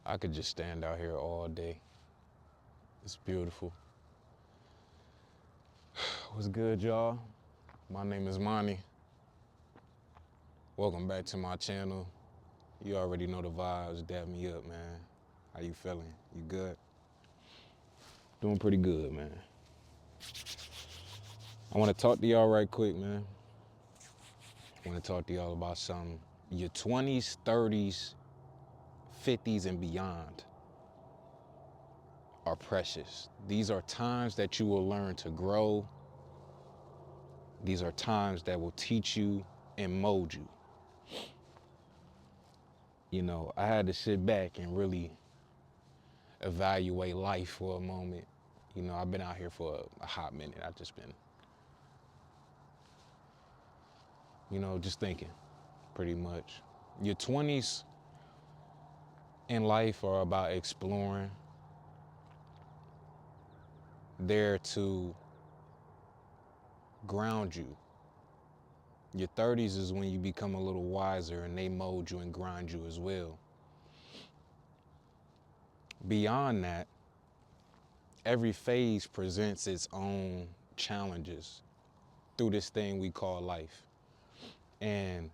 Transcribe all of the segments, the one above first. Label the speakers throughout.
Speaker 1: I could just stand out here all day. It's beautiful. What's good, y'all? My name is Monty. Welcome back to my channel. You already know the vibes. Dap me up, man. How you feeling? You good? Doing pretty good, man. I want to talk to y'all right quick, man. I want to talk to y'all about something. Your 20s, 30s, 50s, and beyond are precious. These are times that you will learn to grow. These are times that will teach you and mold you. You know, I had to sit back and really evaluate life for a moment. You know, I've been out here for a hot minute. I've just been, just thinking pretty much. Your 20s in life are about exploring. They're to ground you. Your 30s is when you become a little wiser and they mold you and grind you as well. Beyond that, every phase presents its own challenges through this thing we call life. And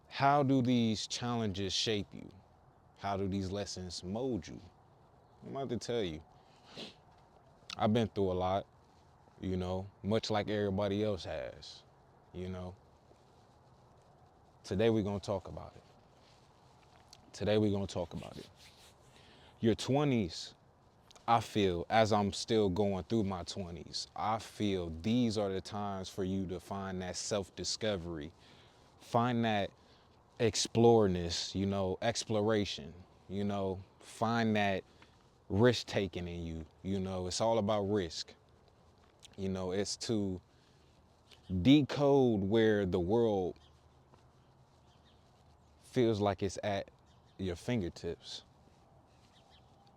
Speaker 1: how do these challenges shape you? How do these lessons mold you? I'm about to tell you. I've been through a lot, much like everybody else has, Today we're going to talk about it. Your 20s, I feel, as I'm still going through my 20s, I feel these are the times for you to find that self-discovery, find that exploreness, exploration, find that risk taking in you. It's all about risk. It's to decode where the world feels like it's at your fingertips.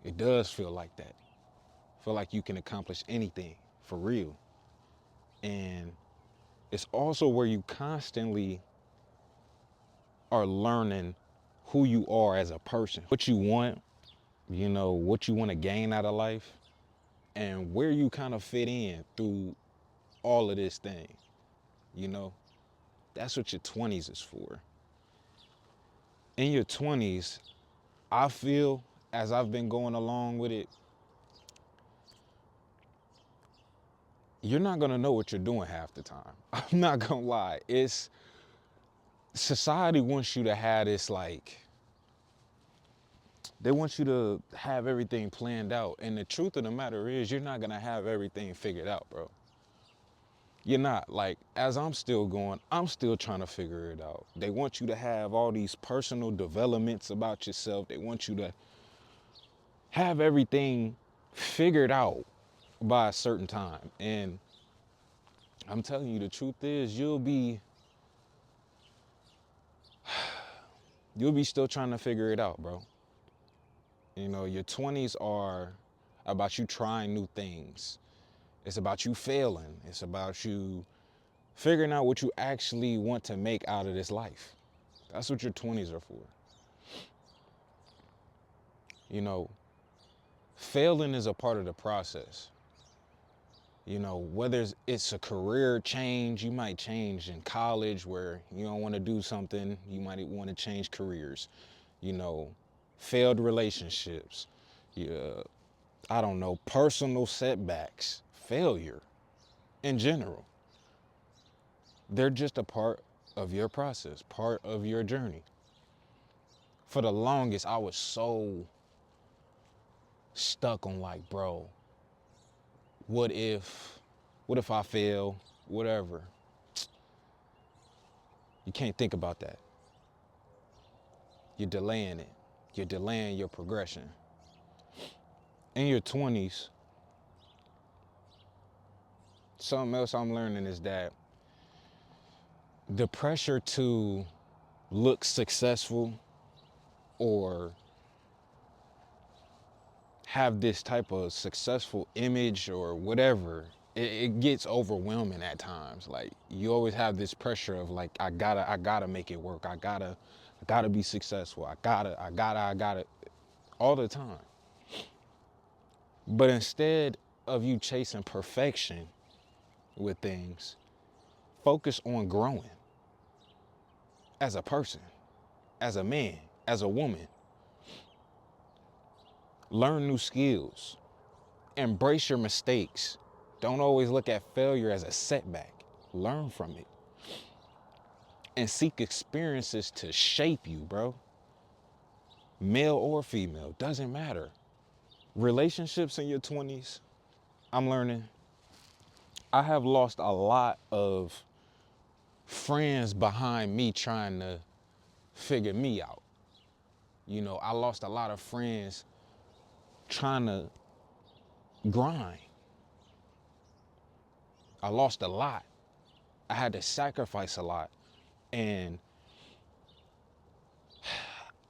Speaker 1: It does feel like that. Feel like you can accomplish anything for real. And it's also where you constantly are learning who you are as a person, what you want, what you want to gain out of life, and where you kind of fit in through all of this thing. That's what your 20s is for. In your 20s, I feel, as I've been going along with it, you're not gonna know what you're doing half the time. I'm not gonna lie. Society wants you to have this, they want you to have everything planned out. And the truth of the matter is, you're not gonna have everything figured out, bro. You're not. As I'm still going, I'm still trying to figure it out. They want you to have all these personal developments about yourself. They want you to have everything figured out by a certain time. And I'm telling you, the truth is, you'll be still trying to figure it out, bro. Your 20s are about you trying new things. It's about you failing. It's about you figuring out what you actually want to make out of this life. That's what your 20s are for. Failing is a part of the process. Whether it's a career change, you might change in college where you don't want to do something, you might want to change careers. Failed relationships, I don't know, personal setbacks, failure in general. They're just a part of your process, part of your journey. For the longest, I was so stuck on bro, what if I fail, whatever. You can't think about that. You're delaying it. You're delaying your progression. In your 20s, something else I'm learning is that the pressure to look successful or have this type of successful image or whatever, it gets overwhelming at times. You always have this pressure of I gotta make it work. I gotta be successful. I gotta. all the time. But instead of you chasing perfection with things, focus on growing as a person, as a man, as a woman. Learn new skills. Embrace your mistakes. Don't always look at failure as a setback. Learn from it. And seek experiences to shape you, bro. Male or female, doesn't matter. Relationships in your 20s, I'm learning. I have lost a lot of friends behind me trying to figure me out. You know, I lost a lot of friends trying to grind. I lost a lot. I had to sacrifice a lot. And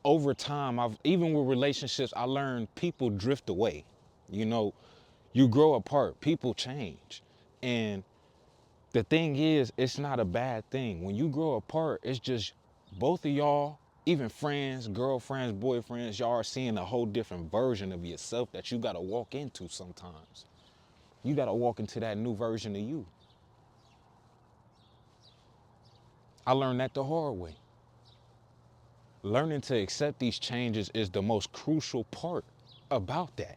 Speaker 1: over time, even with relationships, I learned people drift away. You know, you grow apart, people change. And the thing is, it's not a bad thing. When you grow apart, it's just both of y'all, even friends, girlfriends, boyfriends, y'all are seeing a whole different version of yourself that you gotta walk into sometimes. You gotta walk into that new version of you. I learned that the hard way. Learning to accept these changes is the most crucial part about that.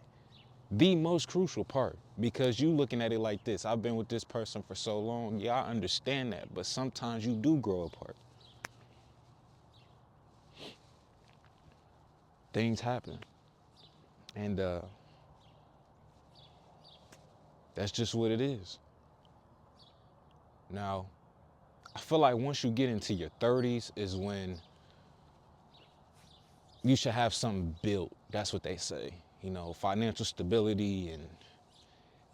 Speaker 1: The most crucial part, because you looking at it like this. I've been with this person for so long. Yeah, I understand that, but sometimes you do grow apart. Things happen. And that's just what it is. Now, I feel like once you get into your 30s is when you should have something built. That's what they say. You know, financial stability and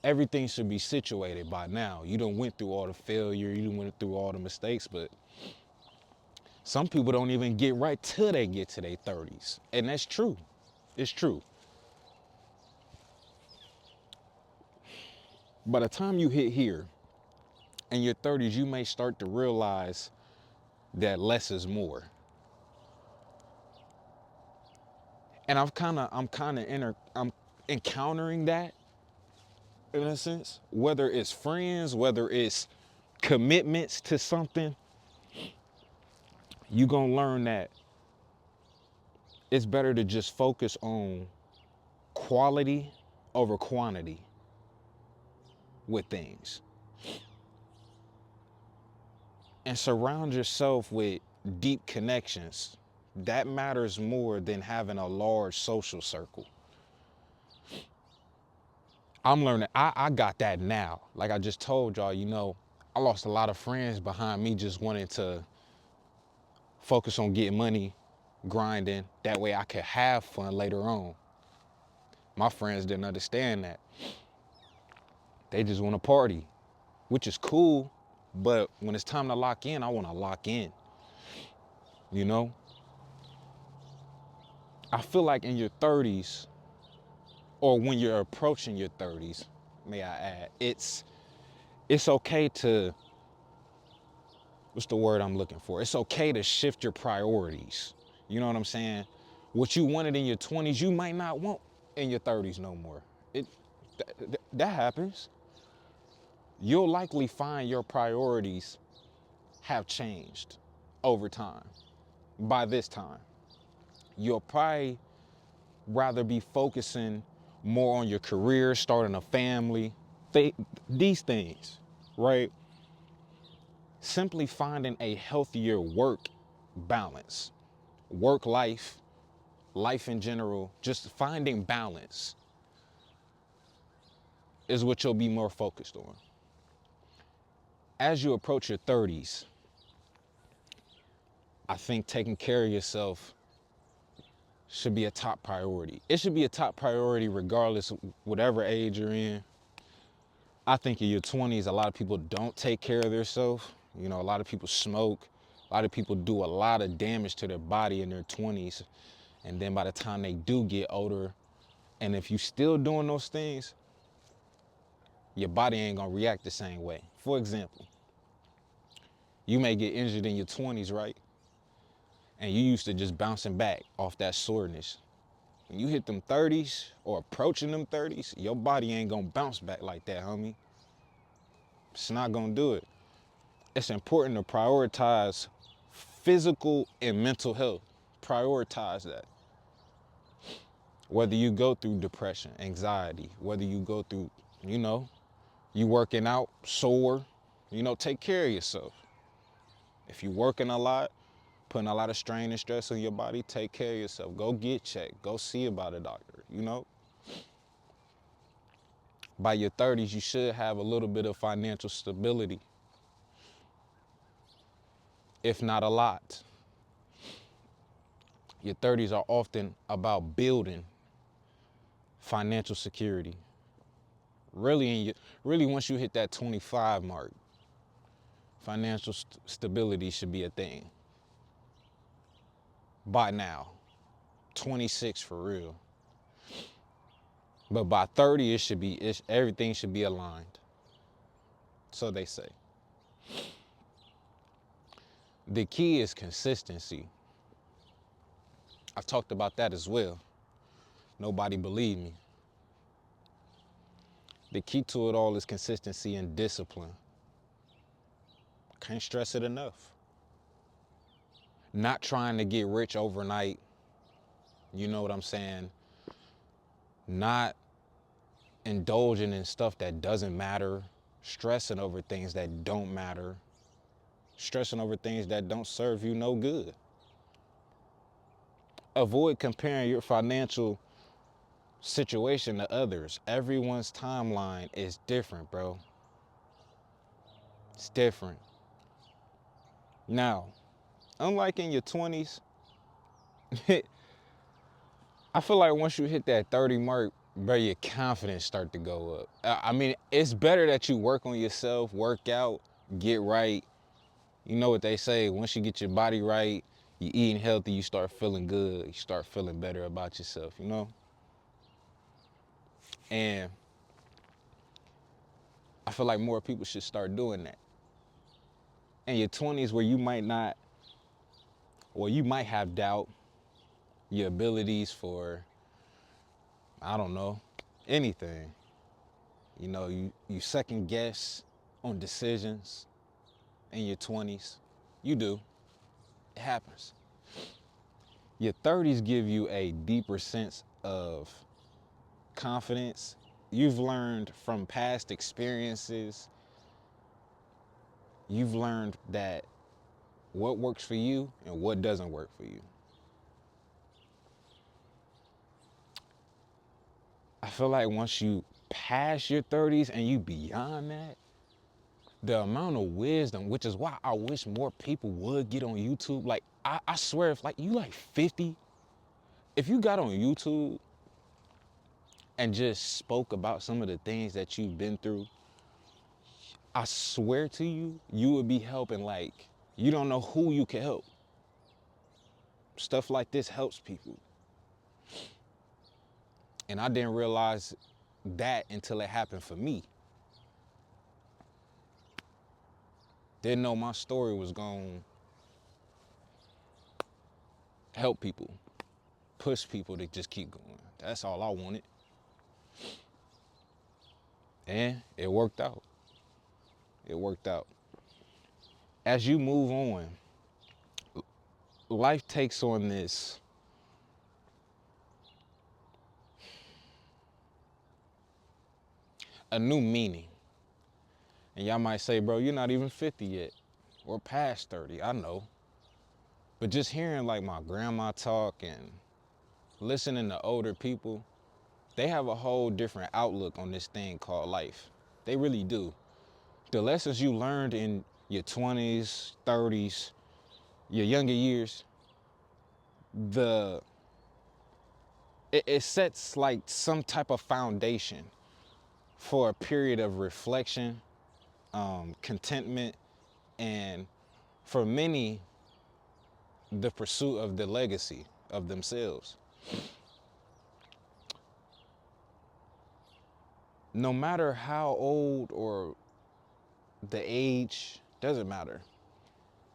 Speaker 1: everything should be situated by now. You done went through all the failure, you done went through all the mistakes, but some people don't even get right till they get to their 30s. And that's true. It's true. By the time you hit here in your 30s, you may start to realize that less is more. And I'm encountering that in a sense, whether it's friends, whether it's commitments to something, you're gonna learn that it's better to just focus on quality over quantity with things. And surround yourself with deep connections. That matters more than having a large social circle. I'm learning, I got that now. Like I just told y'all, you know, I lost a lot of friends behind me just wanting to focus on getting money, grinding. That way I could have fun later on. My friends didn't understand that. They just want to party, which is cool. But when it's time to lock in, I want to lock in. You know? I feel like in your 30s, or when you're approaching your 30s, may I add, it's okay to, what's the word I'm looking for? It's okay to shift your priorities. You know what I'm saying? What you wanted in your 20s, you might not want in your 30s no more. That happens. You'll likely find your priorities have changed over time. By this time, you'll probably rather be focusing more on your career, starting a family, these things, right? Simply finding a healthier work balance, work life, life in general, just finding balance is what you'll be more focused on. As you approach your 30s, I think taking care of yourself should be a top priority. It should be a top priority regardless of whatever age you're in. I think in your 20s, a lot of people don't take care of themselves. You know, a lot of people smoke. A lot of people do a lot of damage to their body in their 20s. And then by the time they do get older, and if you're still doing those things, your body ain't gonna react the same way. For example, you may get injured in your 20s, right? And you used to just bouncing back off that soreness. When you hit them 30s or approaching them 30s, your body ain't gonna bounce back like that, homie. It's not gonna do it. It's important to prioritize physical and mental health. Prioritize that. Whether you go through depression, anxiety, whether you go through, you working out, sore, take care of yourself. If you're working a lot, putting a lot of strain and stress on your body, take care of yourself. Go get checked. Go see about a doctor, By your 30s, you should have a little bit of financial stability, if not a lot. Your 30s are often about building financial security. Really, once you hit that 25 mark, financial stability should be a thing. By now, 26 for real. But by 30, everything should be aligned. So they say. The key is consistency. I've talked about that as well. Nobody believed me. The key to it all is consistency and discipline. Can't stress it enough. Not trying to get rich overnight. You know what I'm saying? Not indulging in stuff that doesn't matter. Stressing over things that don't matter. Stressing over things that don't serve you no good. Avoid comparing your financial situation to others. Everyone's timeline is different, bro. It's different. Now, unlike in your 20s, I feel like once you hit that 30 mark, bro, your confidence start to go up. I mean, it's better that you work on yourself, work out, get right. You know what they say, once you get your body right, you eating healthy, you start feeling good, you start feeling better about yourself, And I feel like more people should start doing that. In your 20s where you might not, or you might have doubt, your abilities for, I don't know, anything. You second guess on decisions in your 20s. You do. It happens. Your 30s give you a deeper sense of confidence. You've learned from past experiences. You've learned that what works for you and what doesn't work for you. I feel like once you pass your 30s and you beyond that, the amount of wisdom, which is why I wish more people would get on YouTube. Like, I swear, if like you like 50, if you got on YouTube and just spoke about some of the things that you've been through, I swear to you, you would be helping like, you don't know who you can help. Stuff like this helps people. And I didn't realize that until it happened for me. Didn't know my story was going to help people, push people to just keep going. That's all I wanted. And it worked out. It worked out. As you move on, life takes on this a new meaning. And y'all might say, bro, you're not even 50 yet. Or past 30, I know. But just hearing like my grandma talk and listening to older people, they have a whole different outlook on this thing called life. They really do. The lessons you learned in your 20s, 30s, your younger years, it sets like some type of foundation for a period of reflection, contentment, and for many, the pursuit of the legacy of themselves. No matter how old or the age, doesn't matter.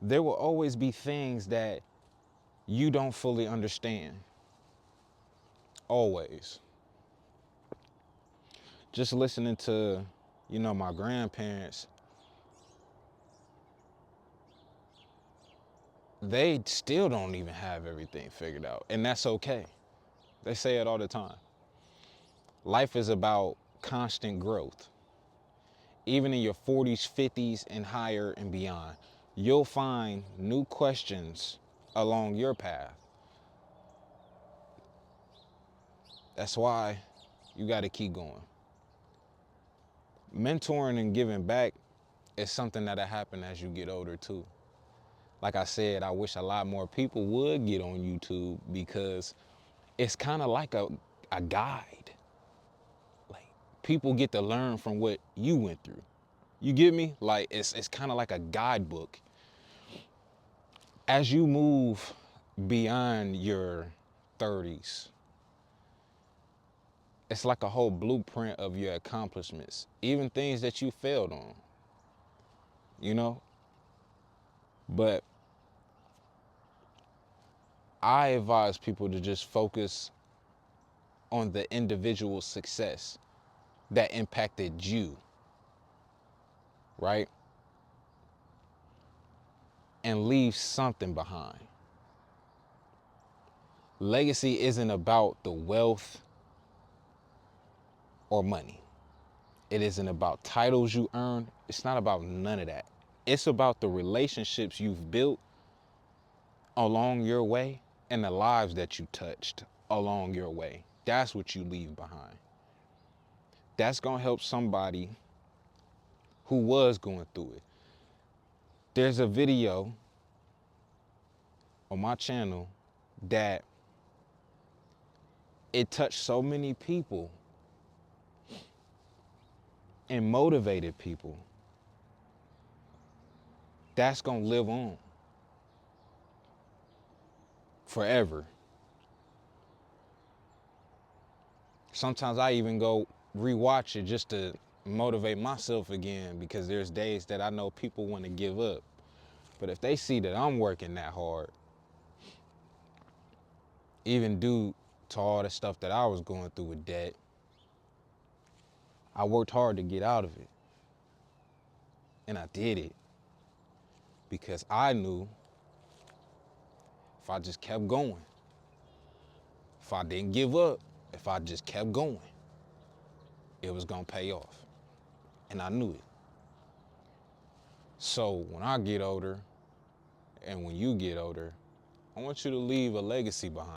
Speaker 1: There will always be things that you don't fully understand. Always. Just listening to, my grandparents, they still don't even have everything figured out. And that's okay. They say it all the time. Life is about constant growth. Even in your 40s, 50s, and higher and beyond, you'll find new questions along your path. That's why you got to keep going. Mentoring and giving back is something that'll happen as you get older too. Like I said, I wish a lot more people would get on YouTube because it's kind of like a guide. Like people get to learn from what you went through. You get me? Like it's kind of like a guidebook. As you move beyond your 30s, it's like a whole blueprint of your accomplishments, even things that you failed on, you know? But I advise people to just focus on the individual success that impacted you, right? And leave something behind. Legacy isn't about the wealth or money. It isn't about titles you earn. It's not about none of that. It's about the relationships you've built along your way and the lives that you touched along your way. That's what you leave behind. That's going to help somebody who was going through it. There's a video on my channel that it touched so many people and motivated people. That's going to live on forever. Sometimes I even go rewatch it just to motivate myself again because there's days that I know people want to give up. But if they see that I'm working that hard, even due to all the stuff that I was going through with debt, I worked hard to get out of it. And I did it because I knew if I just kept going, if I didn't give up, if I just kept going, it was gonna pay off. And I knew it. So when I get older and when you get older, I want you to leave a legacy behind.